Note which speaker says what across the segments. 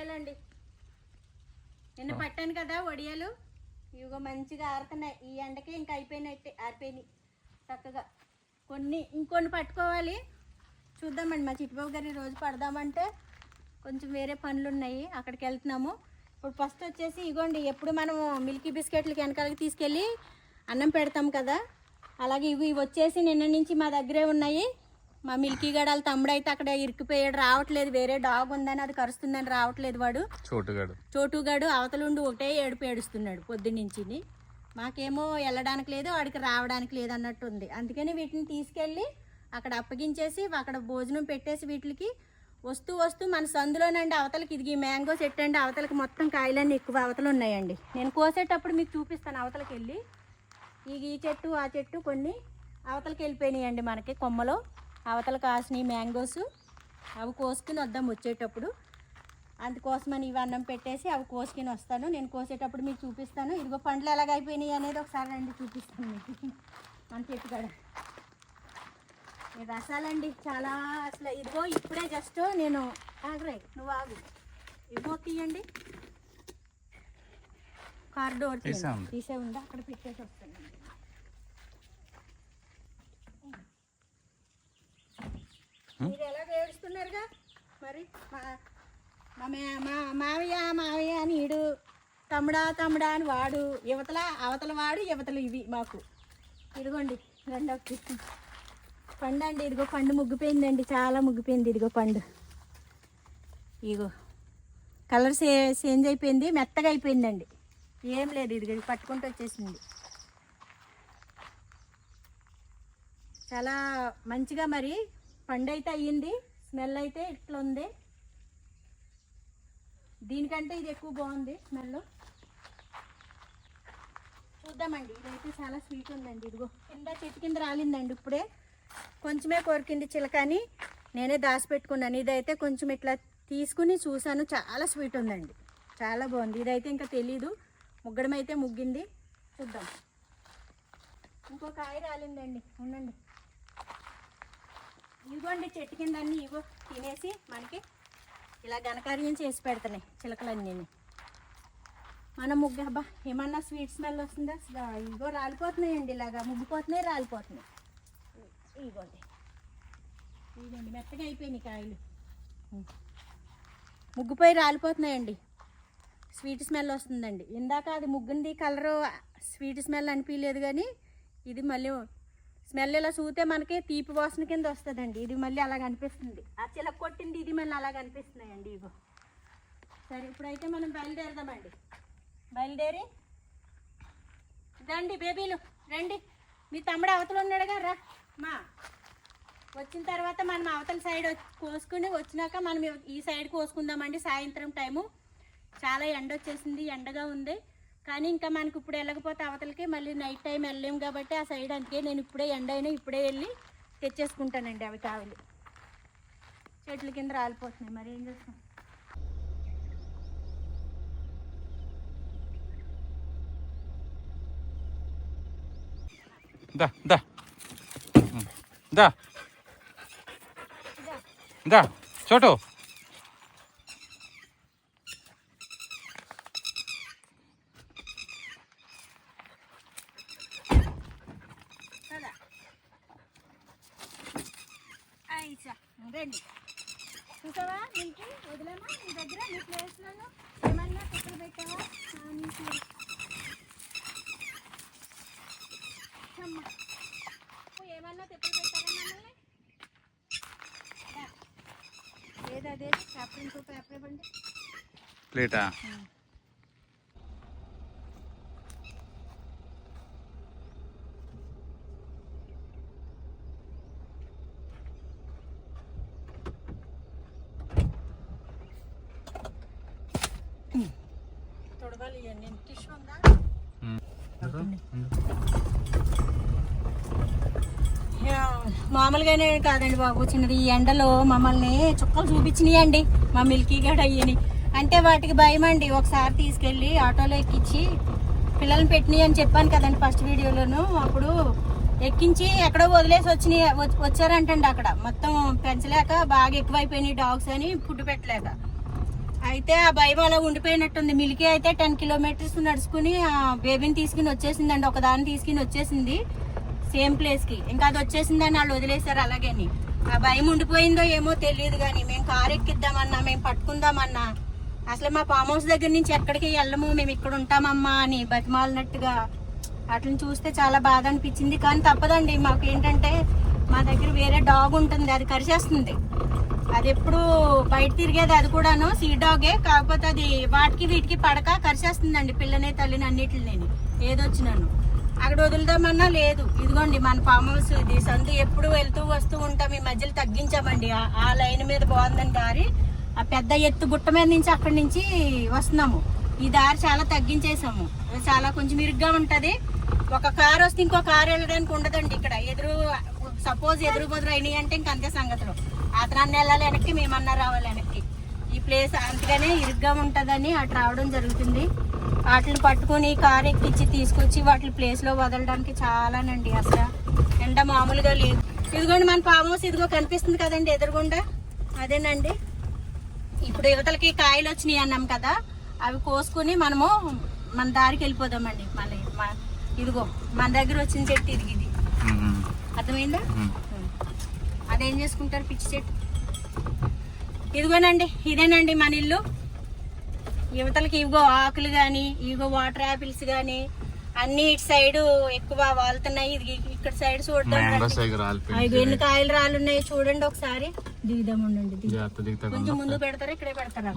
Speaker 1: వడియాలండి. నిన్న పట్టాను కదా వడియాలు, ఇవిగో మంచిగా ఆరుతున్నాయి. ఈ ఎండకి ఇంకా అయిపోయినట్టే, ఆరిపోయినాయి చక్కగా. ఇంకొన్ని పట్టుకోవాలి, చూద్దామండి. మా చిట్టుబాబు గారు రోజు పడదామంటే కొంచెం వేరే పనులు ఉన్నాయి, అక్కడికి వెళ్తున్నాము. ఇప్పుడు ఫస్ట్ వచ్చేసి ఇగోండి, ఎప్పుడు మనం మిల్కీ బిస్కెట్లకి వెనకాలకి తీసుకెళ్ళి అన్నం పెడతాం కదా, అలాగే ఇవి వచ్చేసి నిన్న నుంచి మా దగ్గరే ఉన్నాయి. మా మిల్కీ గడాల తమ్ముడు అయితే అక్కడ ఇరికిపోయాడు, రావట్లేదు. వేరే డాగ్ ఉందని అది కరుస్తుందని రావట్లేదు. వాడు చోటుగాడు అవతలుండి ఒకటే ఏడుపు ఏడుస్తున్నాడు పొద్దున్నుంచి. మాకేమో వెళ్ళడానికి లేదు, వాడికి రావడానికి లేదు అన్నట్టు ఉంది. అందుకని వీటిని తీసుకెళ్ళి అక్కడ అప్పగించేసి అక్కడ భోజనం పెట్టేసి వీటికి వస్తూ మన సందులోనండి అవతలకి ఇది మ్యాంగో చెట్టు అండి. అవతలకి మొత్తం కాయలన్నీ ఎక్కువ అవతలు ఉన్నాయండి. నేను కోసేటప్పుడు మీకు చూపిస్తాను. అవతలకి వెళ్ళి ఈ చెట్టు ఆ చెట్టు కొన్ని అవతలకి వెళ్ళిపోయినాయండి. మనకి కొమ్మలో అవతల కాసినాయి మ్యాంగోస్, అవి కోసుకుని వద్దాం వచ్చేటప్పుడు. అందుకోసమని ఇవి అన్నం పెట్టేసి అవి కోసుకుని వస్తాను. నేను కోసేటప్పుడు మీకు చూపిస్తాను. ఇదిగో పండ్లు ఎలాగైపోయినాయి అనేది ఒకసారి రండి చూపిస్తాను మీకు. మన చెట్టు కాడ రసాలండి చాలా. అసలు ఇదిగో ఇప్పుడే జస్ట్ నేను ఆగరే నువ్వు ఆగు, ఇదిగో తీయండి. కార్ డోర్ తీసే ఉందా, అక్కడ పెట్టేసి వస్తాను. మీరు ఎలాగ ఏడుస్తున్నారుగా మరి. మావయ్య అని ఈడు, తమ్ముడా అని వాడు, అవతల వాడు యువతలు ఇవి మాకు. ఇదిగోండి రెండో పండు అండి. ఇదిగో పండు ముగ్గిపోయిందండి, చాలా ముగ్గిపోయింది. ఇదిగో పండు, ఇదిగో కలర్ చేంజ్ అయిపోయింది, మెత్తగా అయిపోయిందండి. ఏం లేదు, ఇదిగో పట్టుకుంటూ వచ్చేసింది. చాలా మంచిగా మరి పండు అయితే అయ్యింది. స్మెల్ అయితే ఇట్లా ఉంది, దీనికంటే ఇది ఎక్కువ బాగుంది స్మెల్. చూద్దామండి. ఇదైతే చాలా స్వీట్ ఉందండి. ఇదిగో కింద చెట్టు కింద రాలిందండి, ఇప్పుడే కొంచెమే కొరికింది చిలకని నేనే దాచిపెట్టుకున్నాను. ఇదైతే కొంచెం ఇట్లా తీసుకుని చూసాను, చాలా స్వీట్ ఉందండి, చాలా బాగుంది. ఇదైతే ఇంకా తెలీదు, ముగ్గడం అయితే ముగ్గింది. చూద్దాం. ఇంకో కాయ రాలిందండి, ఉండండి. ఇదిగోండి చెట్టు కింద అన్నీ ఇగో తినేసి మనకి ఇలా ఘనకార్యం చేసి పెడుతున్నాయి చిలకలన్నీ. మన ముగ్గు అబ్బా ఏమన్నా స్వీట్ స్మెల్ వస్తుందా? ఇగో రాలిపోతున్నాయండి, ఇలాగా ముగ్గిపోతున్నాయి, రాలిపోతున్నాయి. ఇదిగోండి మెత్తగా అయిపోయినాయి కాయలు, ముగ్గుపోయి రాలిపోతున్నాయండి. స్వీట్ స్మెల్ వస్తుందండి. ఇందాక అది ముగ్గుంది కలరు స్వీట్ స్మెల్ అనిపించలేదు, కానీ ఇది మళ్ళీ స్మెల్ ఇలా చూస్తే మనకి తీపి వాసన కింద వస్తుందండి. ఇది మళ్ళీ అలాగ అనిపిస్తుంది. ఆ చిలక కొట్టింది ఇది మళ్ళీ అలాగ అనిపిస్తున్నాయండి. ఇగో సరే, ఇప్పుడైతే మనం బయలుదేరదామండి. బయలుదేరి రండి బేబీలు, రండి. మీ తమ్ముడు అవతల ఉన్నాడుగా, రా. వచ్చిన తర్వాత మనం అవతల సైడ్ కోసుకుని వచ్చినాక మనం ఈ సైడ్ కోసుకుందామండి. సాయంత్రం టైము చాలా ఎండ వచ్చేసింది, ఎండగా ఉంది. కానీ ఇంకా మనకి ఇప్పుడు వెళ్ళకపోతే అవతలకి మళ్ళీ నైట్ టైం వెళ్ళలేము కాబట్టి ఆ సైడ్. అందుకే నేను ఇప్పుడే ఎండ అయినా ఇప్పుడే వెళ్ళి తెచ్చేసుకుంటానండి. అవి కావాలి, చెట్ల కింద రాలిపోతున్నాయి, మరి ఏం చేస్తాం.
Speaker 2: చోటు
Speaker 1: రండి. చూసావా నీకు వదిలేమా నీ దగ్గర నీ ప్లేస్లలో ఏమన్నా కుక్కలు పెట్టావా? ఏమన్నా తిప్పలు పెట్టారా మమ్మల్ని? ఏదదే పేపర్, ఇంకో పేపర్ ఇవ్వండి.
Speaker 2: ప్లేటా?
Speaker 1: తొడవాలి ఇవన్నీ. టిష్యూ ఉందా? మామూలుగానే కాదండి బాబు, చిన్నది ఈ ఎండలో మమ్మల్ని చుక్కలు చూపించినాయండి మా మిల్కీ గడ అయ్యని. అంటే వాటికి భయం అండి. ఒకసారి తీసుకెళ్ళి ఆటోలో ఎక్కించి పిల్లల్ని పెట్టినాయి అని చెప్పాను కదండి ఫస్ట్ వీడియోలోను. అప్పుడు ఎక్కించి ఎక్కడో వదిలేసి వచ్చారంటండి. అక్కడ మొత్తం పెంచలేక బాగా ఎక్కువైపోయినాయి డాగ్స్ అని, ఫుడ్ పెట్టలేక. అయితే ఆ భయం అలా ఉండిపోయినట్టుంది. మిల్కీ అయితే 10 కిలోమీటర్స్ నడుచుకుని ఆ బేబీని తీసుకుని వచ్చేసిందండి. ఒకదాన్ని తీసుకుని వచ్చేసింది సేమ్ ప్లేస్ కి. ఇంకా అది వచ్చేసిందని వాళ్ళు వదిలేశారు అలాగని. ఆ భయం ఉండిపోయిందో ఏమో తెలియదు కానీ మేము కారు ఎక్కిద్దామన్నా, మేము పట్టుకుందామన్నా, అసలు మా ఫామ్ హౌస్ దగ్గర నుంచి ఎక్కడికి వెళ్ళము, మేము ఇక్కడ ఉంటామమ్మా అని బతిమాలినట్టుగా వాటిని చూస్తే చాలా బాధ అనిపించింది. కానీ తప్పదండి, మాకు ఏంటంటే మా దగ్గర వేరే డాగ్ ఉంటుంది, అది కరిచేస్తుంది. అది ఎప్పుడు బయట తిరిగేది, అది కూడాను సీ డాగే. కాకపోతే అది వాటికి వీటికి పడక కరిచేస్తుందండి పిల్లని తల్లిని అన్నిటిని. ఏదొచ్చినాను అక్కడ వదులుదామన్నా లేదు. ఇదిగోండి మన ఫామ్ హౌస్, ఇది సందు ఎప్పుడు వెళ్తూ వస్తూ ఉంటాం. ఈ మధ్యలో తగ్గించామండి, ఆ లైన్ మీద బాగుందని దారి. ఆ పెద్ద ఎత్తు గుట్ట మీద నుంచి అక్కడి నుంచి వస్తున్నాము. ఈ దారి చాలా తగ్గించేసాము. చాలా కొంచెం ఇరుగ్గా ఉంటది. ఒక కారు వస్తే ఇంకో కారు వెళ్ళడానికి ఉండదండి ఇక్కడ. సపోజ్ ఎదురు బదురు అయినాయి అంటే ఇంక అంతే సంగతులు. అతనాన్ని వెళ్ళాలి వెనక్కి, మేమన్నా రావాలి వెనక్కి. ఈ ప్లేస్ అందుకనే ఇరుగ్గా ఉంటదని అటు రావడం జరుగుతుంది. వాటిని పట్టుకుని కారు ఎక్కించి తీసుకొచ్చి వాటి ప్లేస్ లో వదలడానికి చాలానండి. అసలు ఎండ మామూలుగా లేదు. ఇదిగోండి మన ఫామ్ హౌస్, ఇదిగో కనిపిస్తుంది కదండి ఎదురుగుండా, అదేనండి. ఇప్పుడు యువతలకి కాయలు వచ్చినాయి అన్నాం కదా, అవి కోసుకుని మనము మన దారికి వెళ్ళిపోదామండి. మళ్ళీ ఇదిగో మన దగ్గర వచ్చిన చెట్టు ఇది అర్థమైందా? అదేం చేసుకుంటారు పిచ్చి చెట్టు. ఇదిగోనండి, ఇదేనండి మన ఇల్లు. యువతలకి ఇవిగో ఆకులు గాని, ఇవిగో వాటర్ యాపిల్స్ గాని అన్ని ఇటు సైడ్ ఎక్కువ వాళ్తున్నాయి. ఇది ఇక్కడ సైడ్ చూడండి, ఎన్ని కాయలు రాలున్నాయి చూడండి. ఒకసారి దిగుదామండి, కొంచెం ముందు పెడతారా ఇక్కడే పెడతారా?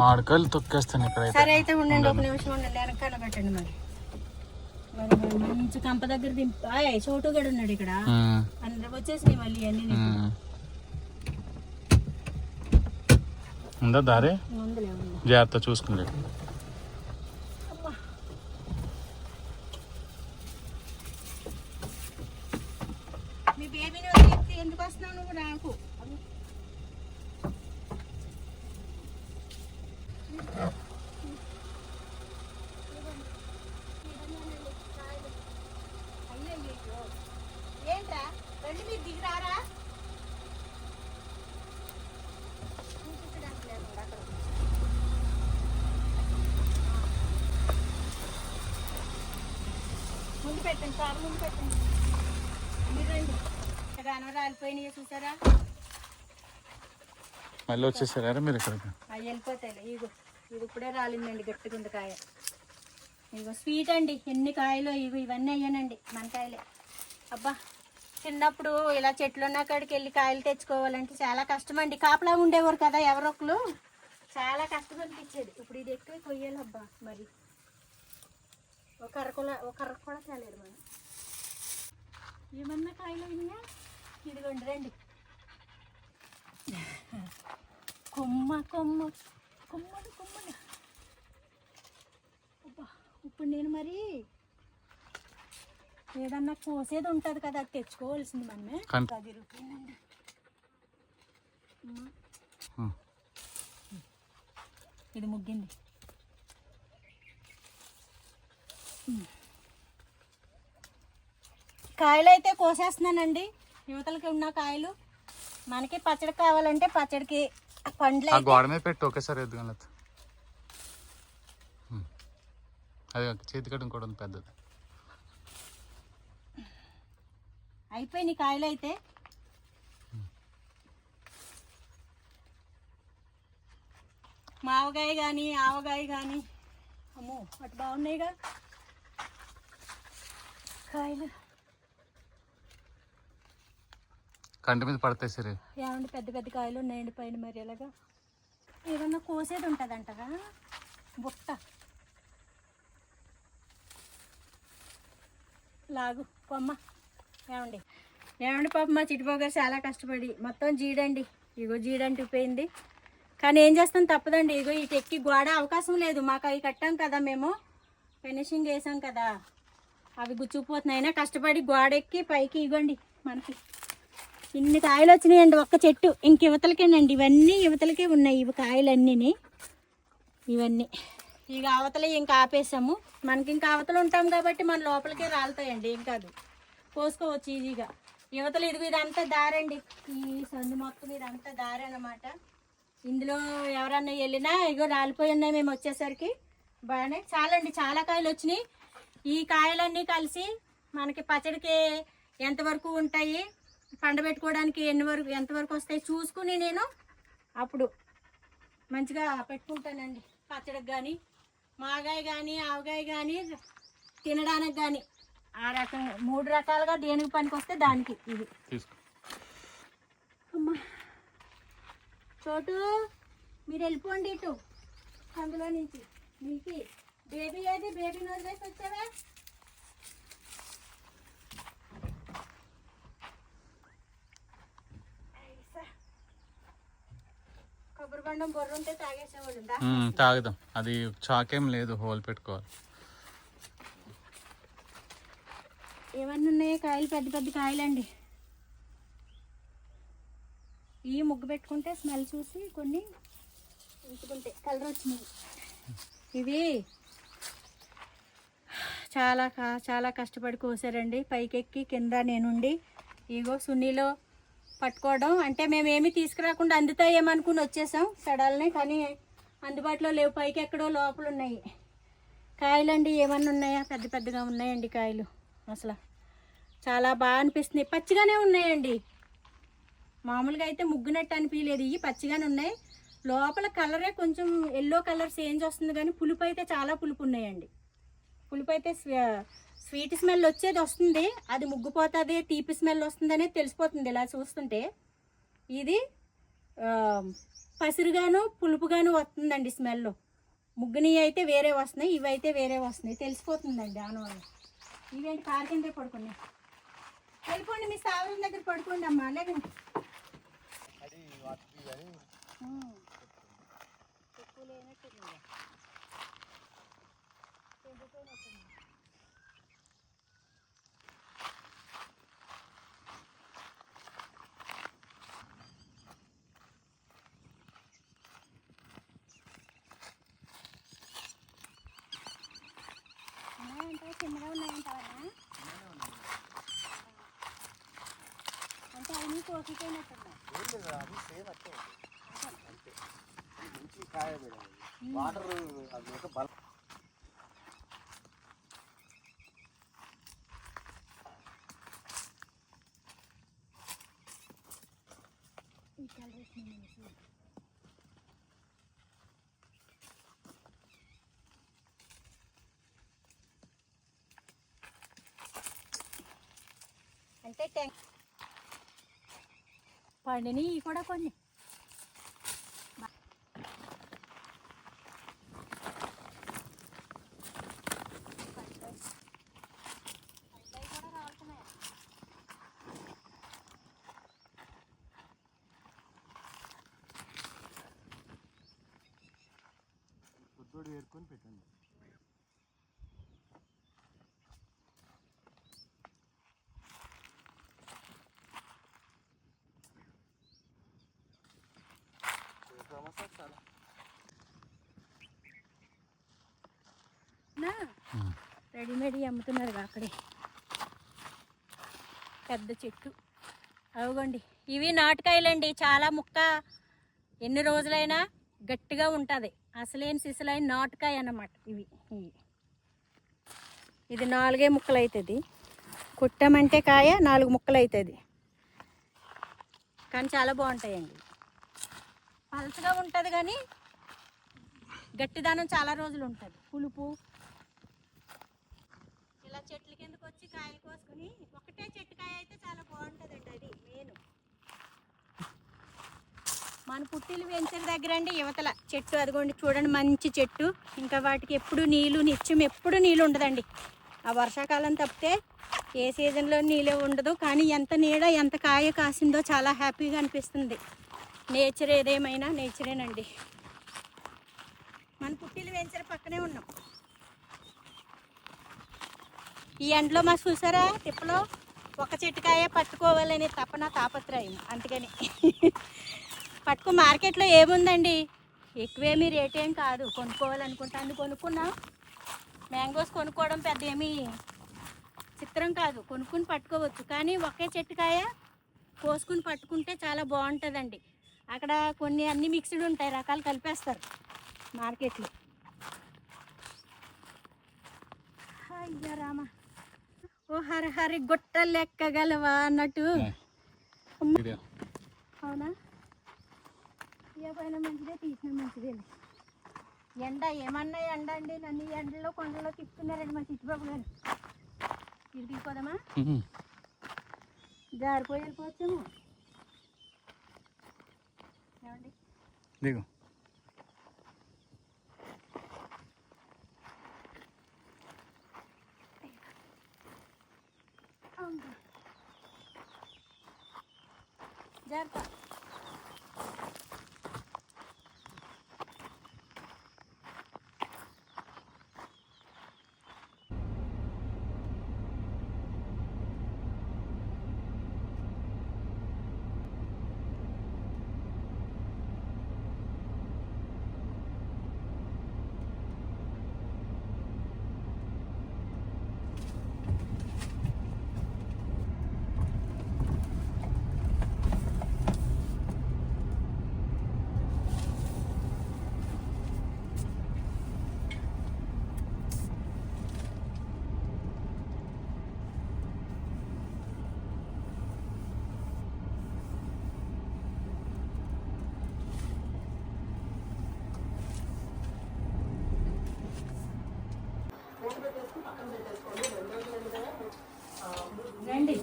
Speaker 2: మామిడికాయలు తొక్కేస్తాను ఇక్కడ.
Speaker 1: సరే అయితే ఉండండి, ఒక నిమిషం ఉండండి, వెనకాల పెట్టండి. మరి మంచి కంప దగ్గర దింపాయ్. చోటు గడు ఉన్నాడు ఇక్కడ, అందరూ వచ్చేసినాయి మళ్ళీ అన్ని.
Speaker 2: ఉందా దారి? జాగ్రత్త చూసుకుంది.
Speaker 1: మీ బేబీని వదిలేసి ఎందుకు వస్తున్నావు నువ్వు? నాకు ఏంట్రా రండి, మీరు దిగిరారా? ముందు పెట్టండి, కారు ముందు పెట్టండి. మీరు రండి. గానం రాలిపోయినాయి చూసారా?
Speaker 2: మళ్ళీ వచ్చేసారా మీరు ఇక్కడికి?
Speaker 1: అవి వెళ్ళిపోతాయి. ఇగో ఇది ఇప్పుడే రాలిందండి, గట్టిగుంది కాయ. ఇగో స్వీట్ అండి, ఎన్ని కాయలు. ఇగో ఇవన్నీ అయ్యానండి మన కాయలే. అబ్బా, చిన్నప్పుడు ఇలా చెట్లు ఉన్న కాడికి వెళ్ళి కాయలు తెచ్చుకోవాలంటే చాలా కష్టం అండి. కాపలా ఉండేవారు కదా ఎవరొకరు, చాలా కష్టం అనిపించేది. ఇప్పుడు ఇది ఎక్కువ కొయ్యాలి. అబ్బా, మరి ఒక అరకు కూడా చాలేదు మనం. ఏమన్నా కాయలు అయినాయా? ఇదిగోండి రండి. కొమ్మ కొమ్మ కొమ్మలు కొమ్మలు. అబ్బా, ఇప్పుడు నేను మరి ఏదన్నా కోసేది ఉంటుంది కదా, అది తెచ్చుకోవాల్సింది మనమే. 10 రూపాయలండి. ఇది ముగ్గింది. కాయలు అయితే కోసేస్తున్నానండి. యువతలకి ఉన్న కాయలు మనకి పచ్చడి కావాలంటే పచ్చడికి పండ్లు
Speaker 2: గోడ మీద పెట్టి ఒకేసారి ఎదుగుల. అది చేతి కట్టం కూడా ఉంది పెద్దది.
Speaker 1: అయిపోయినాయి కాయలు అయితే. మావగాయ కానీ ఆవగాయ కానీ, అమ్మో అటు బాగున్నాయిగా కాయలు.
Speaker 2: కంటి మీద పడతాయి సరే.
Speaker 1: ఏమండి పెద్ద పెద్ద కాయలు ఉన్నాయండి పైన. మరి ఎలాగా? ఏదన్నా కోసేది ఉంటుందంటగా బుట్ట. లాగు పొమ్మ. ఏమండి పాప మా చిట్టుబాబు గారు చాలా కష్టపడి మొత్తం జీడండి. ఇగో జీడంటిపోయింది. కానీ ఏం చేస్తాం, తప్పదండి. ఇగో ఇటు ఎక్కి గోడ అవకాశం లేదు మాకు. అవి కట్టాం కదా, మేము ఫినిషింగ్ వేసాం కదా, అవి గుచ్చుకుపోతున్నాయి. అయినా కష్టపడి గోడ ఎక్కి పైకి ఇవ్వండి. మనకి ఇన్ని కాయలు వచ్చినాయండి ఒక్క చెట్టు. ఇంక యువతలకేనండి, ఇవన్నీ యువతలకే ఉన్నాయి. ఇవి కాయలన్నీ ఇవన్నీ. ఇక అవతలే ఇంకా ఆపేసాము. మనకి ఇంకా అవతలు ఉంటాం కాబట్టి మన లోపలికే రాలుతాయండి, ఏం కాదు, కోసుకోవచ్చు ఈజీగా. యువతలు ఇదిగో ఇదంతా దారండి, ఈ సందు మొత్తం ఇదంతా దారి అన్నమాట. ఇందులో ఎవరన్నా వెళ్ళినా ఇగో రాలిపోయి ఉన్నాయి మేము వచ్చేసరికి. బాగానే చాలండి, చాలా కాయలు వచ్చినాయి. ఈ కాయలన్నీ కలిసి మనకి పచ్చడికి ఎంతవరకు ఉంటాయి, పండబెట్టుకోవడానికి ఎంతవరకు వస్తాయి చూసుకుని నేను అప్పుడు మంచిగా పెట్టుకుంటానండి. పచ్చడికి కానీ, మాగాయ కానీ, ఆవగాయ కానీ, తినడానికి కానీ ఆ రకంగా 3 రకాలుగా దేనికి పనికి వస్తే దానికి. ఇది అమ్మా చోటు మీరు వెళ్ళిపోండి ఇటు అందులో నుంచి. మిల్కి బేబీ ఏది? బేబీని వదిలేసి వచ్చావా? కొబ్బరి బండం బొర్ర ఉంటే తాగేసేవాళ్ళు.
Speaker 2: తాగుదాం. అది చాకేం లేదు, హోల్ పెట్టుకోవాలి.
Speaker 1: ఏమన్నా ఉన్నాయో కాయలు, పెద్ద పెద్ద కాయలండి. ఈ ముగ్గు పెట్టుకుంటే స్మెల్ చూసి కొన్ని ఉంచుకుంటే కలర్ వచ్చినాయి. ఇవి చాలా కష్టపడి కోసారండి. పైకెక్కి కింద నేనుండి ఇగో సున్నీలో పట్టుకోవడం. అంటే మేమేమి తీసుకురాకుండా అందుతాయేమనుకుని వచ్చేసాం సడాలని, కానీ అందుబాటులో లేవు. పైకి ఎక్కడో లోపల ఉన్నాయి కాయలండి. ఏమన్నా ఉన్నాయా? పెద్ద పెద్దగా ఉన్నాయండి కాయలు. అసలు చాలా బాగా అనిపిస్తున్నాయి. పచ్చిగానే ఉన్నాయండి. మామూలుగా అయితే ముగ్గునట్టు అనిపించలేదు. ఇవి పచ్చిగానే ఉన్నాయి. లోపల కలరే కొంచెం ఎల్లో కలర్ చేంజ్ వస్తుంది, కానీ పులుపు అయితే చాలా పులుపు ఉన్నాయండి. పులుపు అయితే స్వీట్ స్మెల్ వచ్చేది వస్తుంది, అది ముగ్గుపోతుంది, తీపి స్మెల్ వస్తుందనే తెలిసిపోతుంది ఇలా చూస్తుంటే. ఇది పసురుగాను పులుపుగాను వస్తుందండి స్మెల్. ముగ్గుని అయితే వేరే వస్తున్నాయి, ఇవైతే వేరే వస్తున్నాయి, తెలిసిపోతుందండి ఆనవాళ్ళు. ఇవేంటి కారు కిందే పడుకున్నాయి. వెళ్ళిపోండి, మీ స్థావరం దగ్గర పడుకోండి అమ్మా. లేదండి చిన్నగా ఉన్నాయంటావా? అంటే అవి కోసిపోయినట్టున్నాయి.
Speaker 3: వాటర్ బలం
Speaker 1: అంటే పండిని కూడా కొన్ని
Speaker 3: పొద్దుడు ఏరుకొని పెట్టండి.
Speaker 1: రెడీమేడ్ అమ్ముతున్నారు అక్కడే. పెద్ద చెట్టు అవుగోండి. ఇవి నాటుకాయలండి. చాలా ముక్క ఎన్ని రోజులైనా గట్టిగా ఉంటుంది. అసలేని సిసలైన నాటుకాయ అన్నమాట. ఇది 4 ముక్కలు అవుతుంది. కుట్టమంటే కాయ 4 ముక్కలు అవుతుంది. కానీ చాలా బాగుంటాయండి. పలసగా ఉంటుంది కానీ గట్టిదానం చాలా రోజులు ఉంటుంది. పులుపు ఇలా చెట్ల కిందకు వచ్చి కాయలు కోసుకుని ఒకటే చెట్టుకాయ అయితే చాలా బాగుంటుందండి. అది మెయిన్. మన పుట్టిలు వెంచర్ దగ్గర అండి యువతల చెట్టు అదిగోండి చూడండి, మంచి చెట్టు. ఇంకా వాటికి ఎప్పుడు నీళ్ళు, నిత్యం ఎప్పుడు నీళ్ళు ఉండదండి. ఆ వర్షాకాలం తప్పితే ఏ సీజన్లో నీళ్ళే ఉండదు. కానీ ఎంత నీడ, ఎంత కాయ కాసిందో చాలా హ్యాపీగా అనిపిస్తుంది. నేచర్ ఏదేమైనా నేచరేనండి. మన పుట్టిలు వెంచర్ పక్కనే ఉన్నాం. ఈ ఎండలో మా చూసారా తిప్పలో ఒక చెట్టుకాయ పట్టుకోవాలనే తపన, తాపత్రయం. అందుకని పట్టుకో. మార్కెట్లో ఏముందండి, ఎక్కువేమీ రేట్ ఏం కాదు. కొనుక్కోవాలనుకుంటా అందుకు కొనుక్కున్నాం. మ్యాంగోస్ కొనుక్కోవడం పెద్ద ఏమీ చిత్రం కాదు, కొనుక్కుని పట్టుకోవచ్చు. కానీ ఒకే చెట్టుకాయ కోసుకుని పట్టుకుంటే చాలా బాగుంటుందండి. అక్కడ కొన్ని అన్ని మిక్స్డ్ ఉంటాయి, రకాలు కలిపేస్తారు మార్కెట్లో. అయ్యా రామ, ఓ హరి హరి గుట్టలు లెక్కగలవా అన్నట్టు.
Speaker 2: వీడియో
Speaker 1: అవునా, ఏ పైన మంచిదే తీసిన మంచిదే. ఎండ ఏమన్నా ఎండ అండి, నన్ను ఈ ఎండలో కొండలో తిప్పుతున్నారండి మా చిట్టుబాబు గారు. తిరిగి పోదామా, జారిపోయి వెళ్ళిపోవచ్చేమో. ఏమండి
Speaker 2: దిగు.
Speaker 1: జాగ్రత్త. రండి.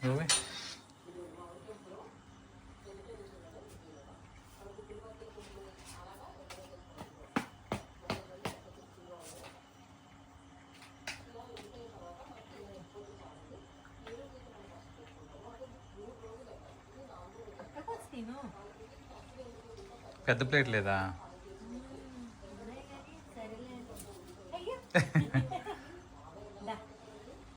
Speaker 2: నువ్వే పెద్ద ప్లేట్ లేదా?
Speaker 1: సరేలే. అయ్యో